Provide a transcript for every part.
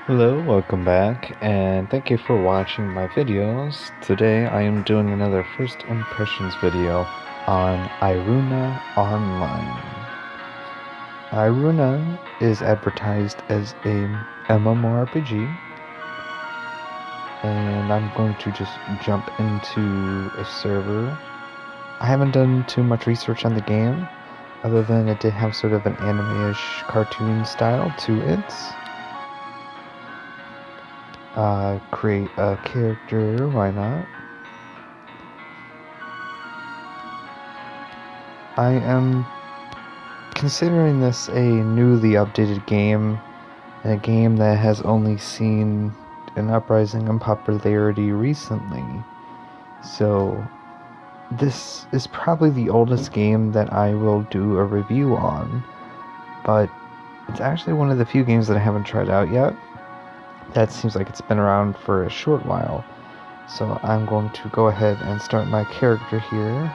Hello, welcome back, and thank you for watching my videos. Today I am doing another first impressions video on Iruna Online. Iruna is advertised as a MMORPG, and I'm going to just jump into a server. I haven't done too much research on the game, other than it did have sort of an anime-ish cartoon style to it. Create a character, why not? I am considering this a newly updated game, and a game that has only seen an uprising in popularity recently. So, this is probably the oldest game that I will do a review on, but it's actually one of the few games that I haven't tried out yet. That seems like it's been around for a short while. So I'm going to go ahead and start my character here.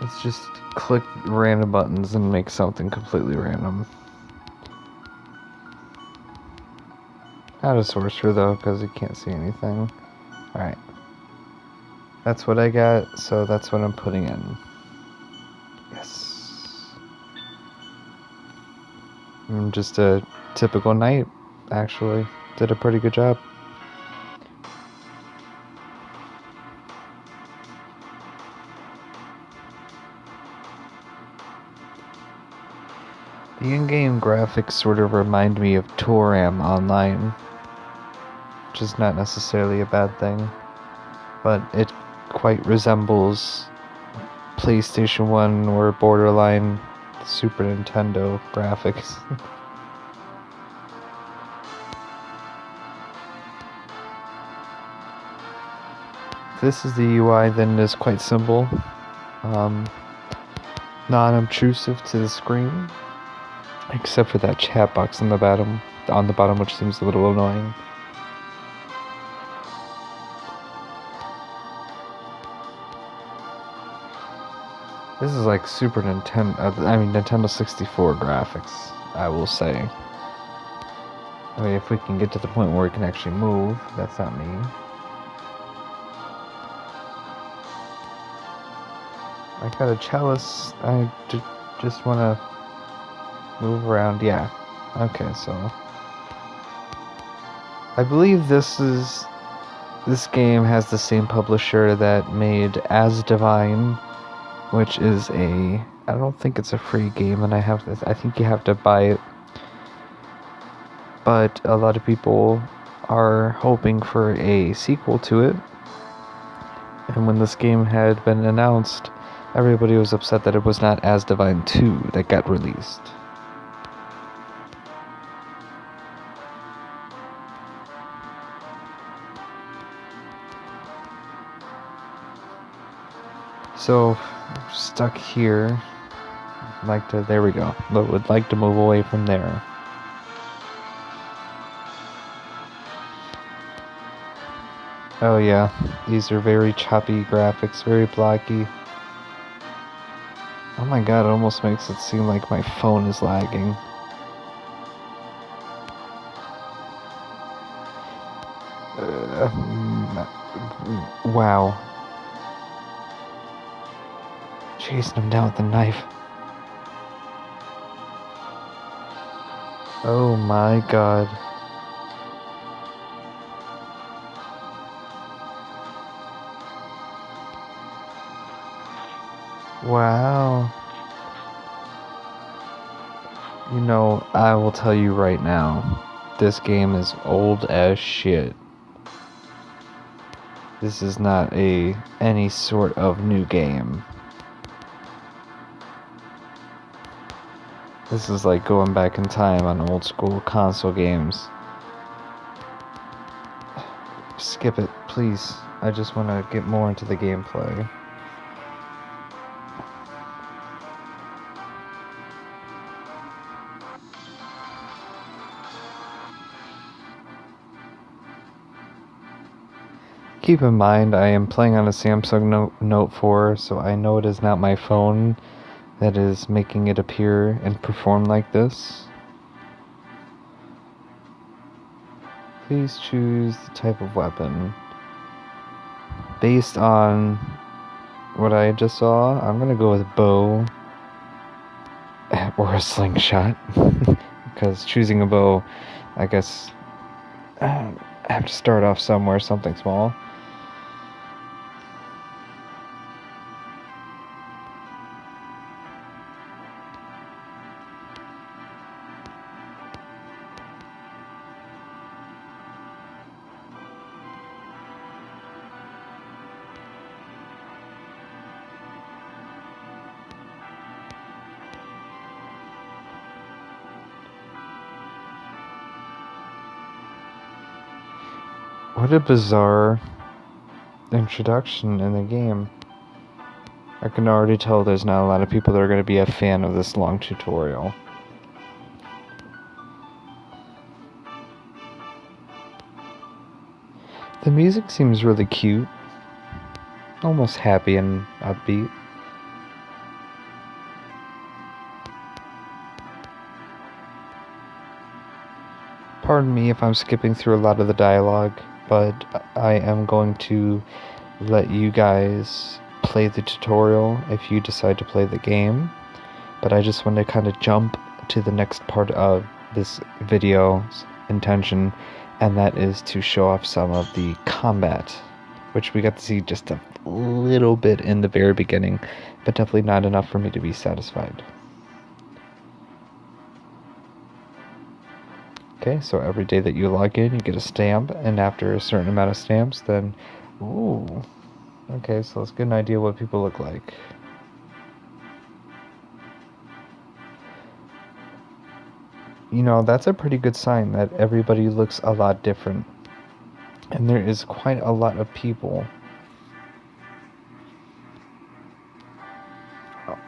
Let's just click random buttons and make something completely random. Not a sorcerer though, because you can't see anything. Alright. That's what I got, so that's what I'm putting in. Yes. I'm just a typical knight, actually. Did a pretty good job. The in-game graphics sort of remind me of Toram Online, which is not necessarily a bad thing, but it quite resembles PlayStation 1 or borderline Super Nintendo graphics. This is the UI, then it is quite simple, non-obtrusive to the screen, except for that chat box on the bottom, which seems a little annoying. This is like Nintendo 64 graphics, I will say. I mean, if we can get to the point where we can actually move, that's not me. I got a chalice. I just want to move around. Yeah. Okay, so I believe this game has the same publisher that made As Divine, which is I don't think it's a free game, and I think you have to buy it. But a lot of people are hoping for a sequel to it. And when this game had been announced, everybody was upset that it was not As Divine 2 that got released. So, stuck here. There we go. But would like to move away from there. Oh yeah, these are very choppy graphics, very blocky. Oh my god, it almost makes it seem like my phone is lagging. Wow. Chasing him down with a knife. Oh my god. Wow. You know, I will tell you right now, this game is old as shit. This is not any sort of new game. This is like going back in time on old school console games. Skip it, please. I just want to get more into the gameplay. Keep in mind, I am playing on a Samsung Note 4, so I know it is not my phone that is making it appear and perform like this. Please choose the type of weapon. Based on what I just saw, I'm gonna go with bow or a slingshot. Because choosing a bow, I guess I have to start off somewhere, something small. What a bizarre introduction in the game. I can already tell there's not a lot of people that are going to be a fan of this long tutorial. The music seems really cute, almost happy and upbeat. Pardon me if I'm skipping through a lot of the dialogue, but I am going to let you guys play the tutorial if you decide to play the game. But I just want to kind of jump to the next part of this video's intention, and that is to show off some of the combat, which we got to see just a little bit in the very beginning, but definitely not enough for me to be satisfied. Okay, so every day that you log in, you get a stamp, and after a certain amount of stamps, then, ooh, okay, so let's get an idea what people look like. You know, that's a pretty good sign that everybody looks a lot different. And there is quite a lot of people.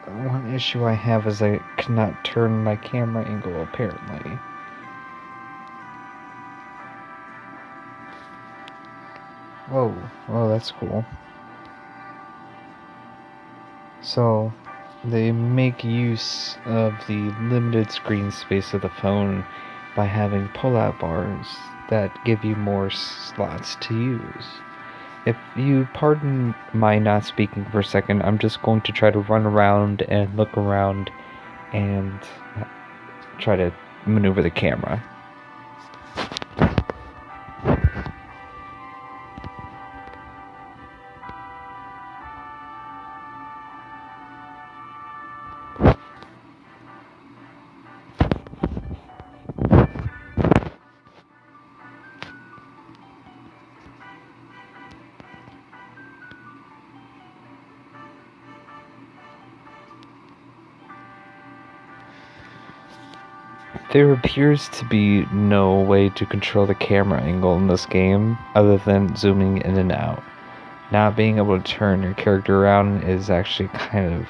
One issue I have is I cannot turn my camera angle, apparently. Whoa, oh, that's cool. So, they make use of the limited screen space of the phone by having pull-out bars that give you more slots to use. If you pardon my not speaking for a second, I'm just going to try to run around and look around and try to maneuver the camera. There appears to be no way to control the camera angle in this game other than zooming in and out. Not being able to turn your character around is actually kind of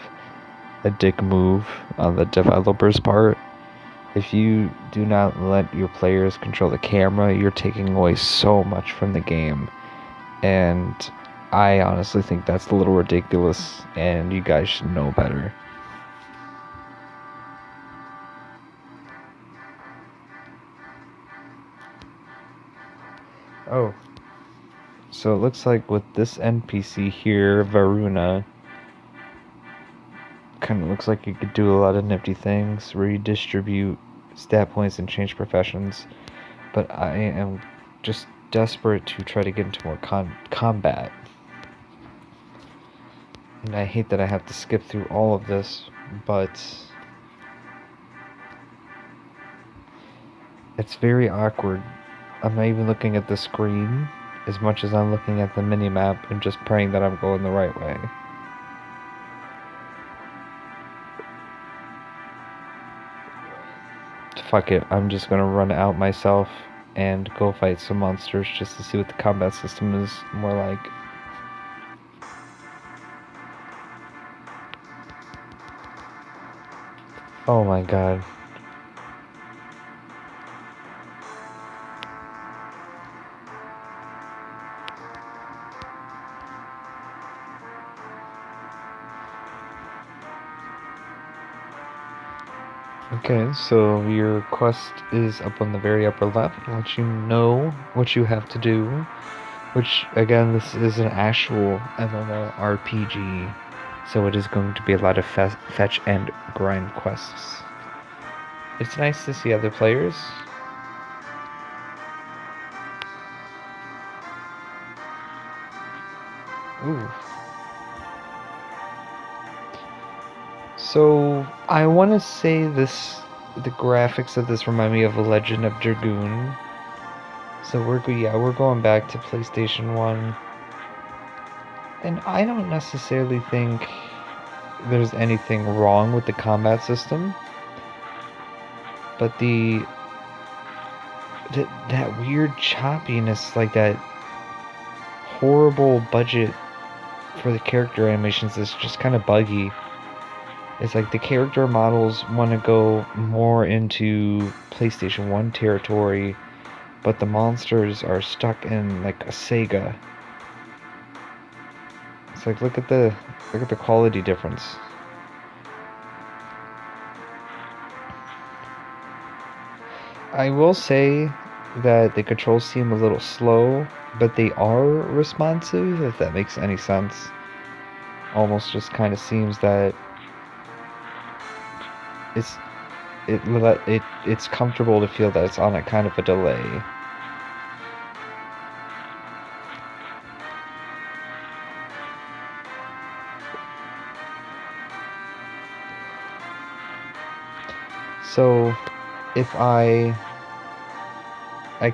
a dick move on the developer's part. If you do not let your players control the camera, you're taking away so much from the game. And I honestly think that's a little ridiculous, and you guys should know better. Oh. So it looks like with this NPC here, Iruna, kind of looks like you could do a lot of nifty things, redistribute stat points and change professions, but I am just desperate to try to get into more combat. And I hate that I have to skip through all of this, but it's very awkward. I'm not even looking at the screen as much as I'm looking at the mini-map and just praying that I'm going the right way. Fuck it, I'm just gonna run out myself and go fight some monsters just to see what the combat system is more like. Oh my god. Okay, so your quest is up on the very upper left. It lets you know what you have to do. Which, again, this is an actual MMORPG. So it is going to be a lot of fetch and grind quests. It's nice to see other players. Ooh. So, I want to say the graphics of this remind me of Legend of Dragoon. So we're going back to PlayStation 1. And I don't necessarily think there's anything wrong with the combat system. But that weird choppiness, like that horrible budget for the character animations is just kind of buggy. It's like the character models want to go more into PlayStation 1 territory, but the monsters are stuck in like a Sega. It's like look at the quality difference. I will say that the controls seem a little slow, but they are responsive, if that makes any sense. Almost just kind of seems that it's it's comfortable to feel that it's on a kind of a delay. So if I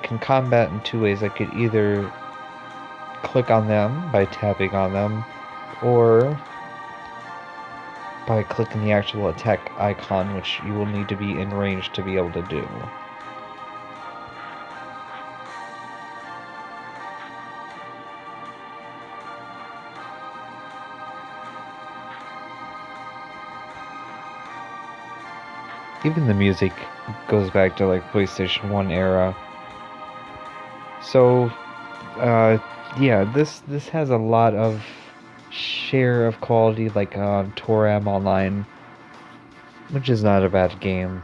can combat in two ways. I could either click on them by tapping on them, or by clicking the actual attack icon, which you will need to be in range to be able to do. Even the music goes back to like PlayStation 1 era. So, yeah, this has a lot of share of quality like Toram Online, which is not a bad game,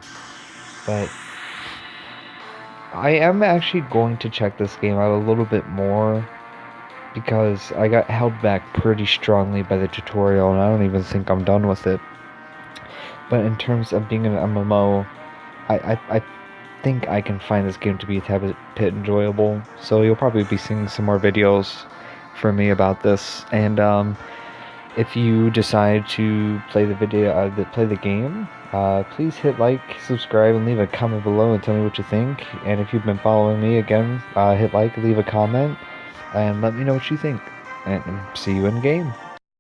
but I am actually going to check this game out a little bit more because I got held back pretty strongly by the tutorial and I don't even think I'm done with it. But in terms of being an MMO, I think I can find this game to be a tad bit enjoyable. So you'll probably be seeing some more videos from me about this. And if you decide to play the game, please hit like, subscribe, and leave a comment below and tell me what you think. And if you've been following me, again, hit like, leave a comment, and let me know what you think. And see you in game.